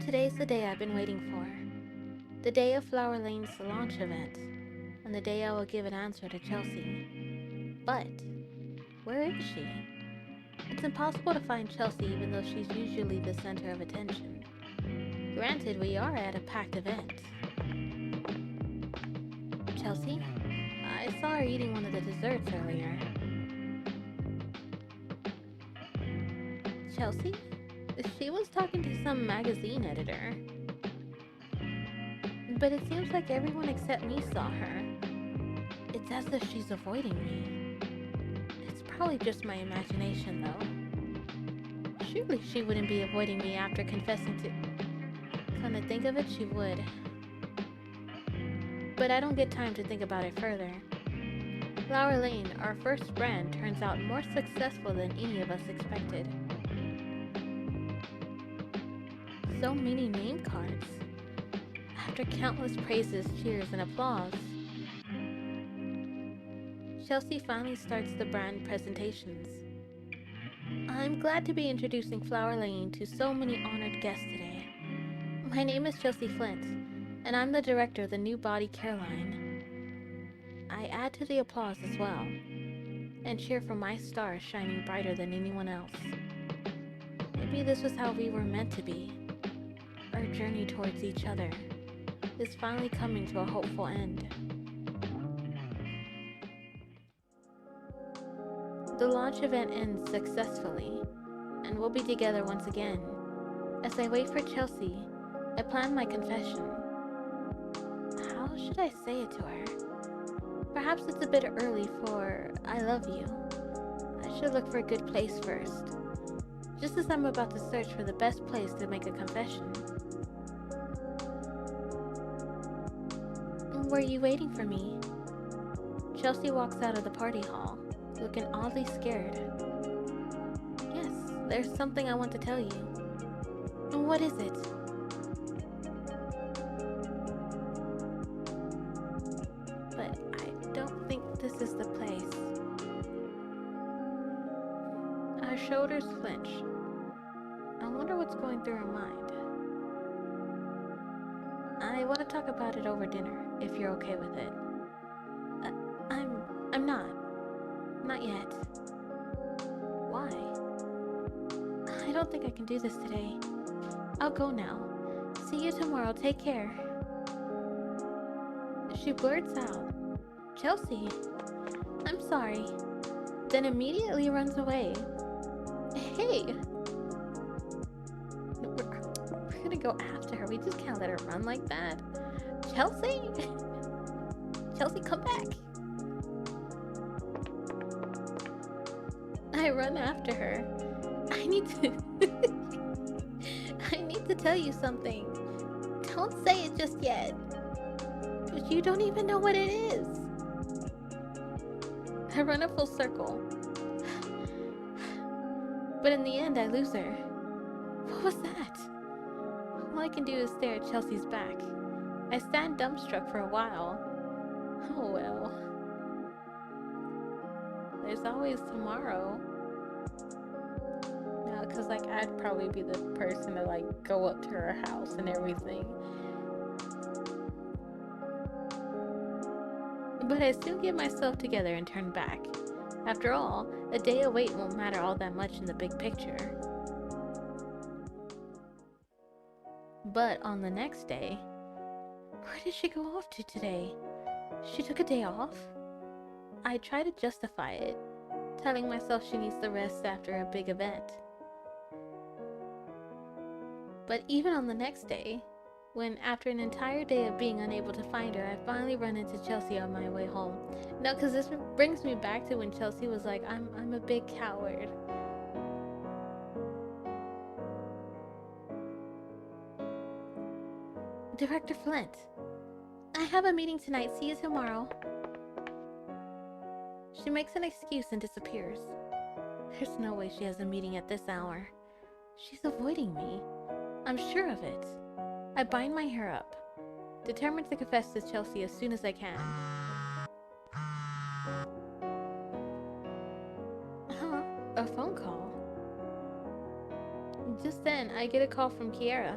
Today's the day I've been waiting for. The day of Flower Lane's launch event, and the day I will give an answer to Chelsea. But, where is she? It's impossible to find Chelsea even though she's usually the center of attention. Granted, we are at a packed event. Chelsea? I saw her eating one of the desserts earlier. Chelsea? She was talking to some magazine editor. But it seems like everyone except me saw her. It's as if she's avoiding me. It's probably just my imagination, though. Surely she wouldn't be avoiding me after confessing to... Come to think of it, she would. But I don't get time to think about it further. Flower Lane, our first brand, turns out more successful than any of us expected. So many name cards. After countless praises, cheers, and applause, Chelsea finally starts the brand presentations. I'm glad to be introducing Flower Lane to so many honored guests today. My name is Chelsea Flint, and I'm the director of the new body care line. I add to the applause as well, and cheer for my star shining brighter than anyone else. Maybe this was how we were meant to be. Our journey towards each other is finally coming to a hopeful end. The launch event ends successfully, and we'll be together once again. As I wait for Chelsea, I plan my confession. How should I say it to her? Perhaps it's a bit early for I love you. I should look for a good place first, just as I'm about to search for the best place to make a confession. Were you waiting for me? Chelsea walks out of the party hall, looking oddly scared. Yes, there's something I want to tell you. What is it? But I don't think this is the place. Her shoulders flinch. I wonder what's going through her mind. I want to talk about it over dinner, if you're okay with it. I'm not. Not yet. Why? I don't think I can do this today. I'll go now. See you tomorrow. Take care. She blurts out, Chelsea, I'm sorry. Then immediately runs away. Hey! We're gonna go after her. We just can't let her run like that. Chelsea? Chelsea, come back. I run after her. I need to tell you something. Don't say it just yet. But you don't even know what it is. I run a full circle. But in the end, I lose her. What was that? All I can do is stare at Chelsea's back. I stand dumbstruck for a while. Oh well. There's always tomorrow. No, because like I'd probably be the person to like go up to her house and everything. But I soon get myself together and turn back. After all, a day of wait won't matter all that much in the big picture. But on the next day, where did she go off to today? She took a day off? I try to justify it, telling myself she needs the rest after a big event. But even on the next day, when after an entire day of being unable to find her, I finally run into Chelsea on my way home. No, because this brings me back to when Chelsea was like, I'm a big coward. Director Flint, I have a meeting tonight. See you tomorrow. She makes an excuse and disappears. There's no way she has a meeting at this hour. She's avoiding me. I'm sure of it. I bind my hair up, determined to confess to Chelsea as soon as I can. A phone call. Just then, I get a call from Kiera.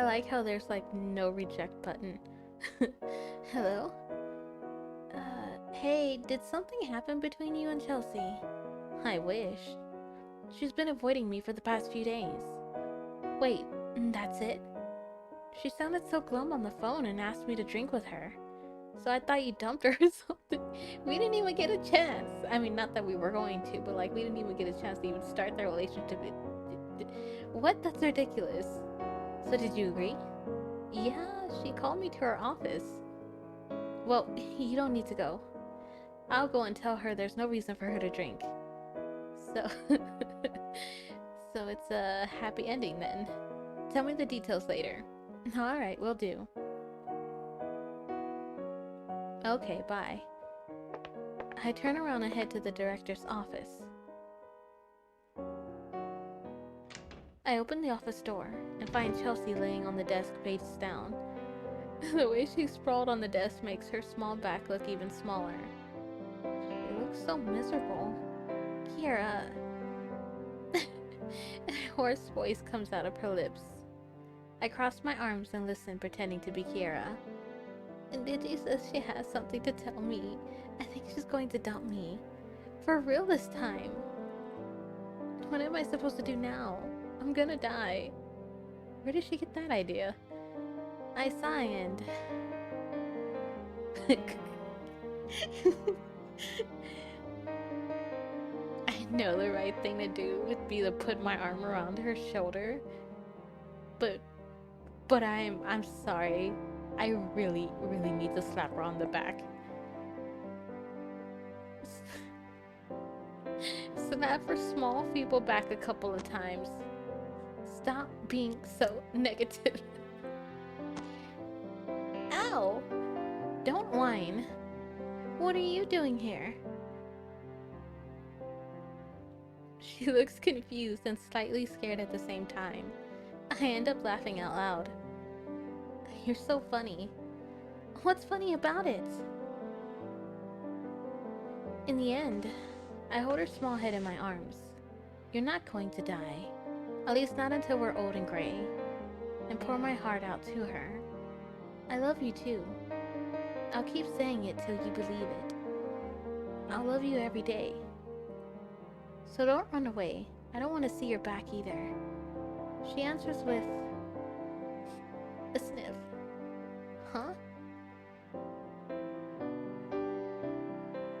like how there's like no reject button. Hello? Hey, did something happen between you and Chelsea? I wish. She's been avoiding me for the past few days. Wait, that's it? She sounded so glum on the phone and asked me to drink with her. So I thought you dumped her or something. We didn't even get a chance. I mean, not that we were going to, but like we didn't even get a chance to even start the relationship. What? That's ridiculous. So did you agree? Yeah, she called me to her office. Well, you don't need to go. I'll go and tell her there's no reason for her to drink. So, so it's a happy ending then. Tell me the details later. Alright, will do. Okay, bye. I turn around and head to the director's office. I open the office door and find Chelsea laying on the desk face down. The way she's sprawled on the desk makes her small back look even smaller. She looks so miserable. Kiera. A hoarse voice comes out of her lips. I cross my arms and listen, pretending to be Kiera. And Digi says she has something to tell me. I think she's going to dump me. For real this time. What am I supposed to do now? I'm gonna die. Where did she get that idea? I sigh and... I know the right thing to do would be to put my arm around her shoulder. But I'm sorry. I really need to slap her on the back. Slap her small, feeble back a couple of times. Stop being so negative. Ow! Don't whine. What are you doing here? She looks confused and slightly scared at the same time. I end up laughing out loud. You're so funny. What's funny about it? In the end, I hold her small head in my arms. You're not going to die. At least not until we're old and gray. And pour my heart out to her. I love you too. I'll keep saying it till you believe it. I'll love you every day. So don't run away. I don't want to see your back either. She answers with a sniff. Huh?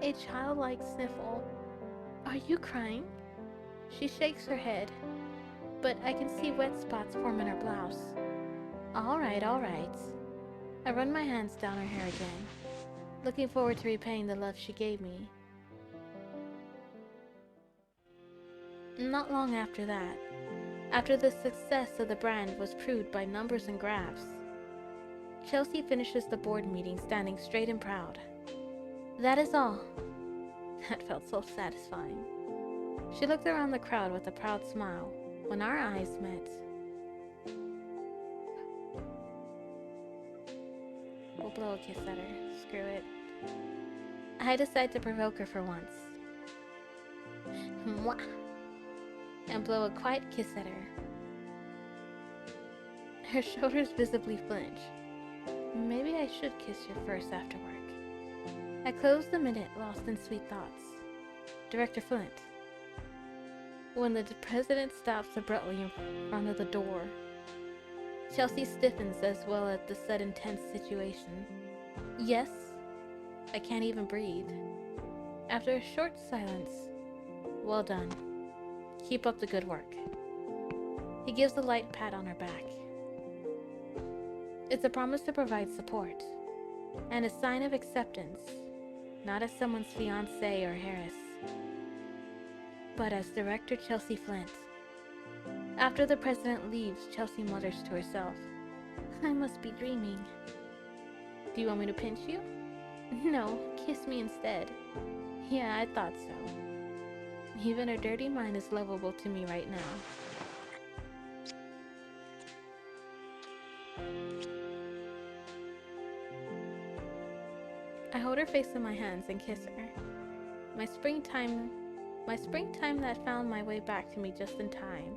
A childlike sniffle. Are you crying? She shakes her head, but I can see wet spots form in her blouse. Alright, alright. I run my hands down her hair again, looking forward to repaying the love she gave me. Not long after that, after the success of the brand was proved by numbers and graphs, Chelsea finishes the board meeting standing straight and proud. That is all. That felt so satisfying. She looked around the crowd with a proud smile when our eyes met. We'll blow a kiss at her. Screw it. I decide to provoke her for once. Mwah! And blow a quiet kiss at her. Her shoulders visibly flinch. Maybe I should kiss her first after work. I closed the minute, lost in sweet thoughts. Director Flint. When the president stops abruptly in front of the door, Chelsea stiffens as well at the sudden tense situation. Yes? I can't even breathe. After a short silence, well done. Keep up the good work. He gives a light pat on her back. It's a promise to provide support, and a sign of acceptance, not as someone's fiancé or heiress, but as Director Chelsea Flint. After the president leaves, Chelsea mutters to herself, I must be dreaming. Do you want me to pinch you? No, kiss me instead. Yeah, I thought so. Even her dirty mind is lovable to me right now. I hold her face in my hands and kiss her. My springtime that found my way back to me just in time.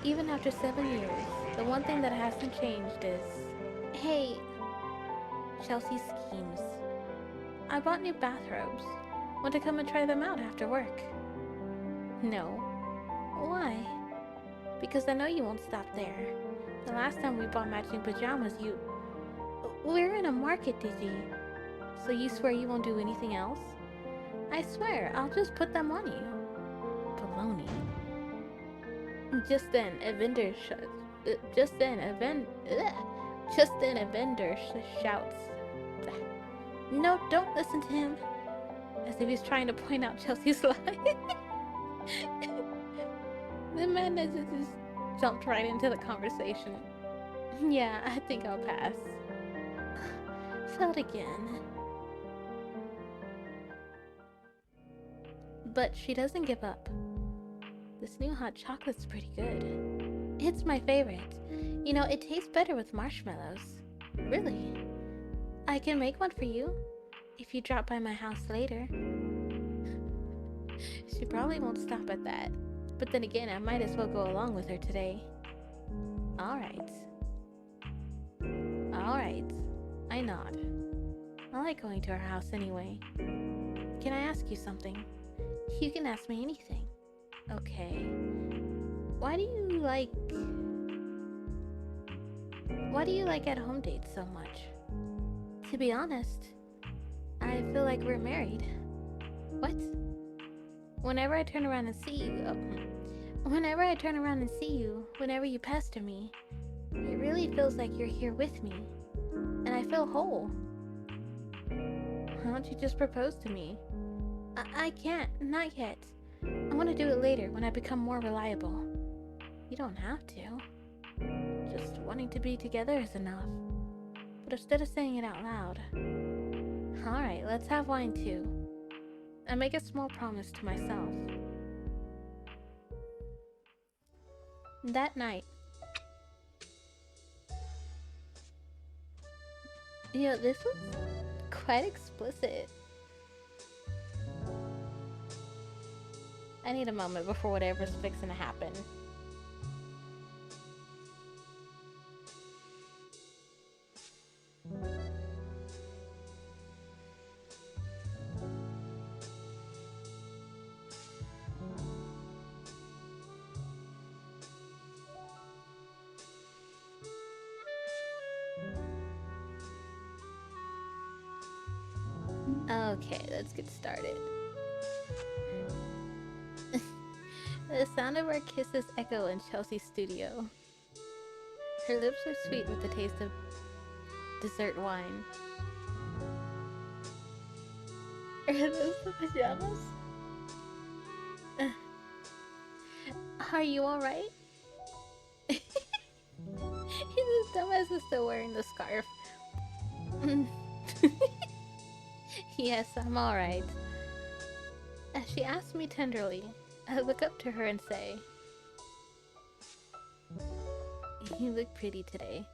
Even after 7 years, the one thing that hasn't changed is... Hey, Chelsea schemes. I bought new bathrobes. Want to come and try them out after work? No. Why? Because I know you won't stop there. The last time we bought matching pajamas, you... We're in a market, Digi. So you swear you won't do anything else? I swear, I'll just put them on you. Baloney. Just then, a vendor shouts. No, don't listen to him. As if he's trying to point out Chelsea's lie. The man has just jumped right into the conversation. Yeah, I think I'll pass. Failed again. But she doesn't give up. This new hot chocolate's pretty good. It's my favorite. You know, it tastes better with marshmallows. Really? I can make one for you, if you drop by my house later. She probably won't stop at that. But then again, I might as well go along with her today. Alright. Alright. I nod. I like going to her house anyway. Can I ask you something? You can ask me anything. Okay. Why do you like at-home dates so much? To be honest, I feel like we're married. What? Whenever I turn around and see you, whenever you pester me, it really feels like you're here with me, and I feel whole. Why don't you just propose to me? I can't, not yet. I want to do it later when I become more reliable. You don't have to. Just wanting to be together is enough. But instead of saying it out loud... Alright, let's have wine too. I make a small promise to myself. That night... You know, this was quite explicit. I need a moment before whatever's fixing to happen. Okay, let's get started. The sound of our kisses echo in Chelsea's studio. Her lips are sweet with the taste of dessert wine. Are those the pajamas? Are you alright? His dumbass is still wearing the scarf. Yes, I'm alright. As she asks me tenderly, I look up to her and say, You look pretty today.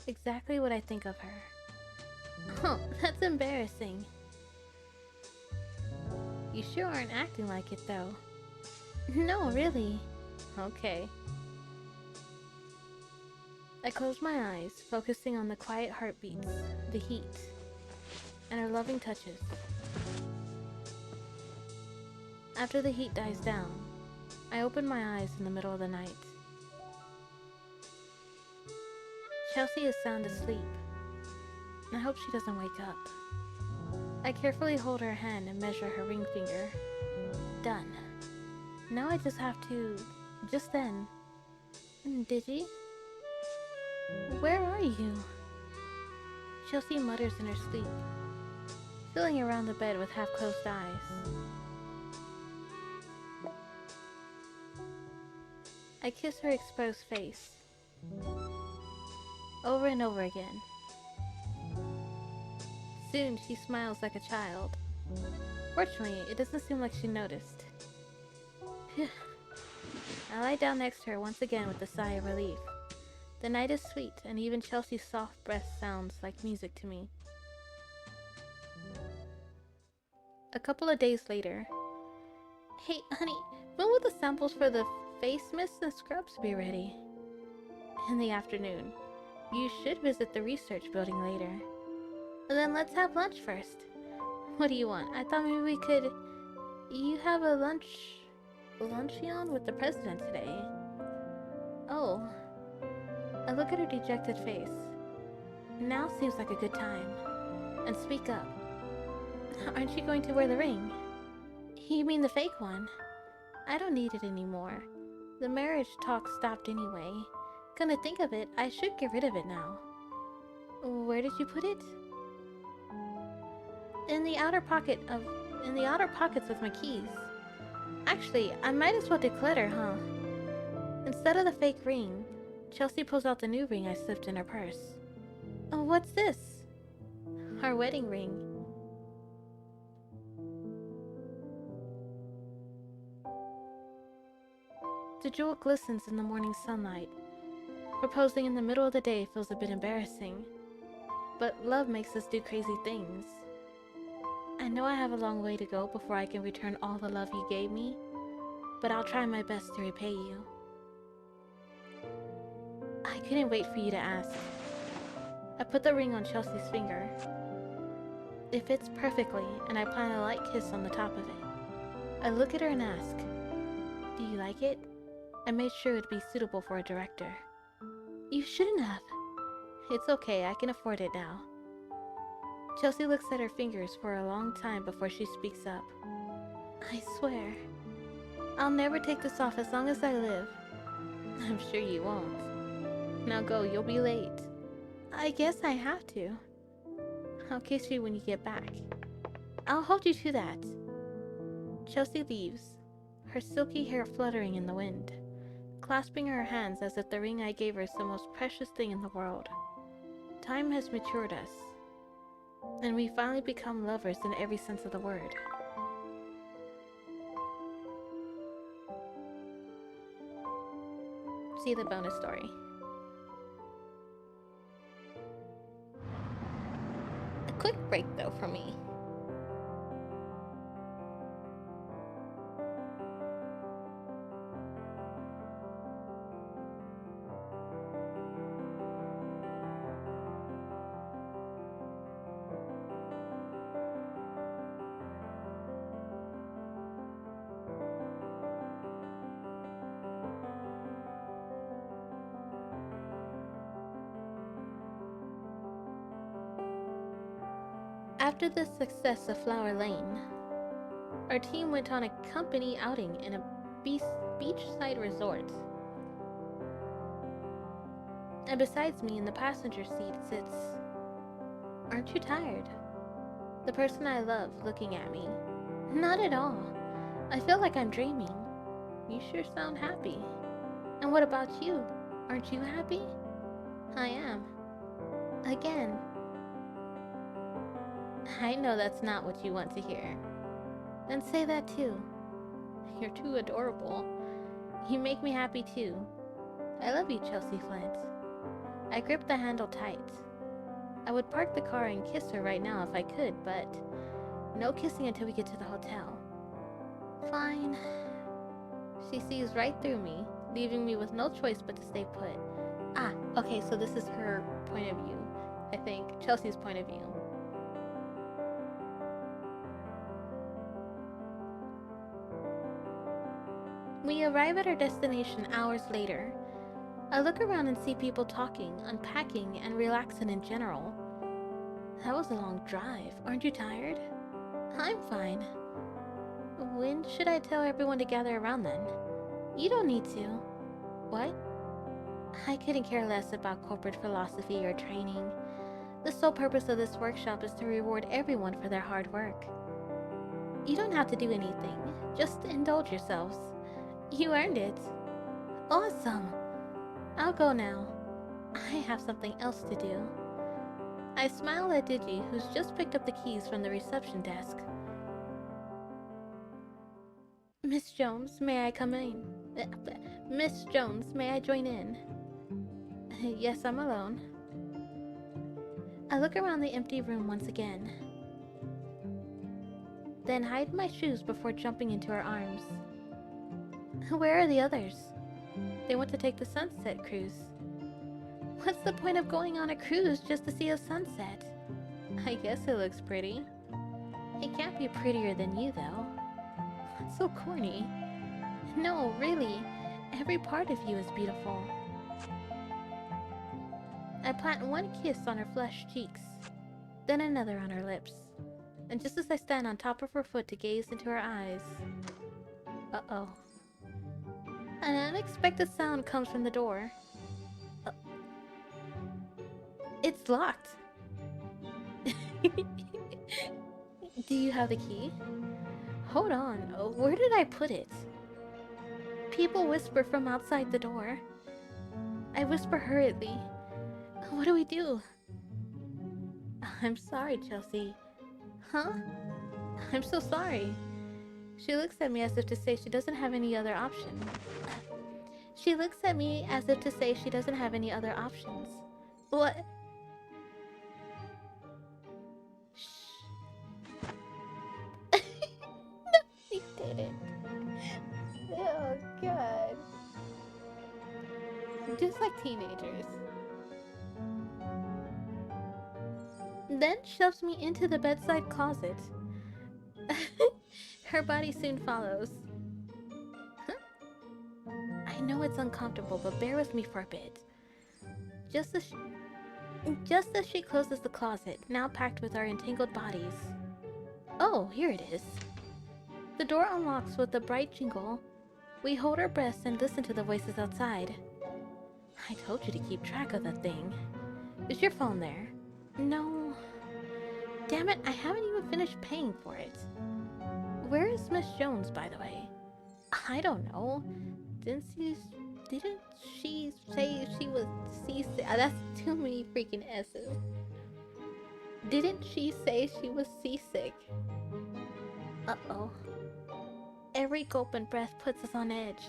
Exactly what I think of her. Oh, that's embarrassing. You sure aren't acting like it, though. No, really. Okay. I close my eyes, focusing on the quiet heartbeats, the heat, and her loving touches. After the heat dies down, I open my eyes in the middle of the night. Chelsea is sound asleep. I hope she doesn't wake up. I carefully hold her hand and measure her ring finger. Done. Now I just have to... Just then... Digi? Where are you? Chelsea mutters in her sleep, feeling around the bed with half-closed eyes. I kiss her exposed face, over and over again. Soon she smiles like a child. Fortunately, it doesn't seem like she noticed. I lie down next to her once again with a sigh of relief. The night is sweet, and even Chelsea's soft breath sounds like music to me. A couple of days later... Hey, honey, when will the samples for the face mist and scrubs be ready. In the afternoon. You should visit the research building later. And then let's have lunch first. What do you want? I thought maybe we could... You have a luncheon with the president today. Oh. I look at her dejected face. Now seems like a good time. And speak up. Aren't you going to wear the ring? You mean the fake one? I don't need it anymore. The marriage talk stopped anyway. Gonna think of it, I should get rid of it now. Where did you put it? In the outer pockets of my keys. Actually, I might as well declutter, huh? Instead of the fake ring, Chelsea pulls out the new ring I slipped in her purse. Oh, what's this? Our wedding ring. The jewel glistens in the morning sunlight. Proposing in the middle of the day feels a bit embarrassing. But love makes us do crazy things. I know I have a long way to go before I can return all the love you gave me, but I'll try my best to repay you. I couldn't wait for you to ask. I put the ring on Chelsea's finger. It fits perfectly, and I plan a light kiss on the top of it. I look at her and ask, "Do you like it?" I made sure it'd be suitable for a director. You shouldn't have. It's okay, I can afford it now. Chelsea looks at her fingers for a long time before she speaks up. I swear, I'll never take this off as long as I live. I'm sure you won't. Now go, you'll be late. I guess I have to. I'll kiss you when you get back. I'll hold you to that. Chelsea leaves, her silky hair fluttering in the wind, clasping her hands as if the ring I gave her is the most precious thing in the world. Time has matured us, and we finally become lovers in every sense of the word. See the bonus story. A quick break though for me. After the success of Flower Lane, our team went on a company outing in a beachside resort. And besides me in the passenger seat sits... Aren't you tired? The person I love looking at me. Not at all. I feel like I'm dreaming. You sure sound happy. And what about you? Aren't you happy? I am. Again. I know that's not what you want to hear. Then say that too. You're too adorable. You make me happy too. I love you, Chelsea Flint. I grip the handle tight. I would park the car and kiss her right now if I could, but no kissing until we get to the hotel. Fine. She sees right through me, leaving me with no choice but to stay put. Ah, okay, so this is her point of view. I think Chelsea's point of view. We arrive at our destination hours later. I look around and see people talking, unpacking, and relaxing in general. That was a long drive. Aren't you tired? I'm fine. When should I tell everyone to gather around then? You don't need to. What? I couldn't care less about corporate philosophy or training. The sole purpose of this workshop is to reward everyone for their hard work. You don't have to do anything. Just indulge yourselves. You earned it. Awesome. I'll go now. I have something else to do. I smile at Digi, who's just picked up the keys from the reception desk. Miss Jones, may I come in? Miss Jones, may I join in? Yes, I'm alone. I look around the empty room once again, then hide my shoes before jumping into her arms. Where are the others? They want to take the sunset cruise. What's the point of going on a cruise just to see a sunset? I guess it looks pretty. It can't be prettier than you, though. That's so corny. No, really. Every part of you is beautiful. I plant one kiss on her flushed cheeks, then another on her lips. And just as I stand on top of her foot to gaze into her eyes... Uh-oh. An unexpected sound comes from the door. It's locked. Do you have the key? Hold on, where did I put it? People whisper from outside the door. I whisper hurriedly. What do we do? I'm sorry, Chelsea. Huh? I'm so sorry. She looks at me as if to say she doesn't have any other option. She looks at me as if to say she doesn't have any other options. What? Shh. No, he didn't. Oh, God. Just like teenagers. Then shoves me into the bedside closet. Her body soon follows. Huh? I know it's uncomfortable, but bear with me for a bit. Just as she closes the closet, now packed with our entangled bodies. Oh, here it is. The door unlocks with a bright jingle. We hold our breaths and listen to the voices outside. I told you to keep track of that thing. Is your phone there? No. Damn it, I haven't even finished paying for it. Where is Miss Jones, by the way? I don't know. Didn't she say she was seasick? That's too many freaking S's. Didn't she say she was seasick? Uh-oh. Every gulp and breath puts us on edge.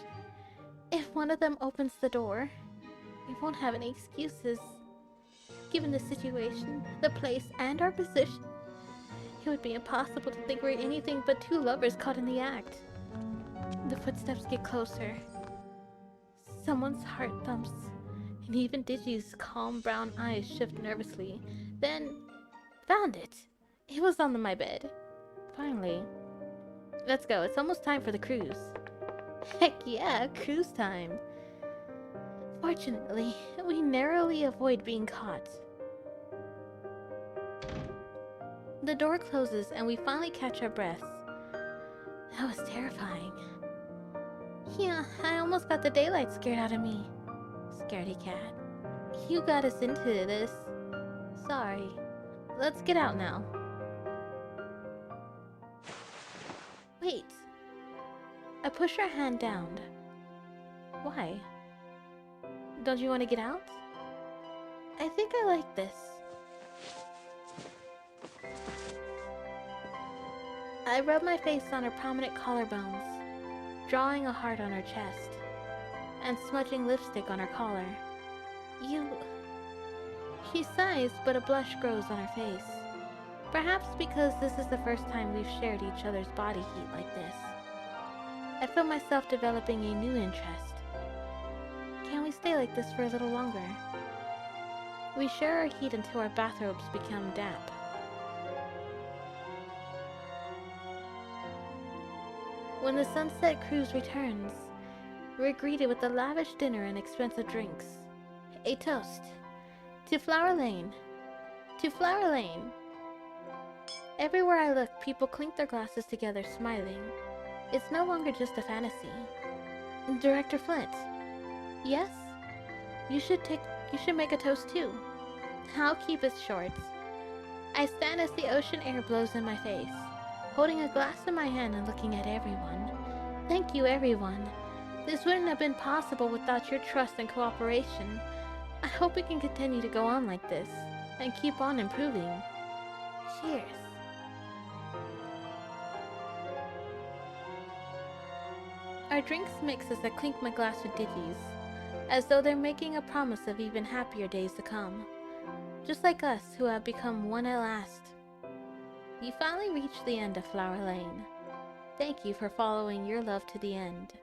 If one of them opens the door, we won't have any excuses. Given the situation, the place, and our position, it would be impossible to think we're anything but two lovers caught in the act. The footsteps get closer. Someone's heart thumps, and even Digi's calm brown eyes shift nervously. Then, found it! It was on my bed. Finally. Let's go, it's almost time for the cruise. Heck yeah, cruise time. Fortunately, we narrowly avoid being caught. The door closes and we finally catch our breaths. That was terrifying. Yeah, I almost got the daylight scared out of me. Scaredy cat. You got us into this. Sorry. Let's get out now. Wait. I push her hand down. Why? Don't you want to get out? I think I like this. I rub my face on her prominent collarbones, drawing a heart on her chest, and smudging lipstick on her collar. You... She sighs, but a blush grows on her face. Perhaps because this is the first time we've shared each other's body heat like this. I feel myself developing a new interest. Can we stay like this for a little longer? We share our heat until our bathrobes become damp. When the sunset cruise returns, we're greeted with a lavish dinner and expensive drinks. A toast. To Flower Lane. To Flower Lane. Everywhere I look, people clink their glasses together, smiling. It's no longer just a fantasy. Director Flint. Yes? You should make a toast too. I'll keep it short. I stand as the ocean air blows in my face, holding a glass in my hand and looking at everyone. Thank you, everyone. This wouldn't have been possible without your trust and cooperation. I hope we can continue to go on like this, and keep on improving. Cheers. Our drinks mix as I clink my glass with Digi's, as though they're making a promise of even happier days to come. Just like us, who have become one at last. You finally reached the end of Flower Lane. Thank you for following your love to the end.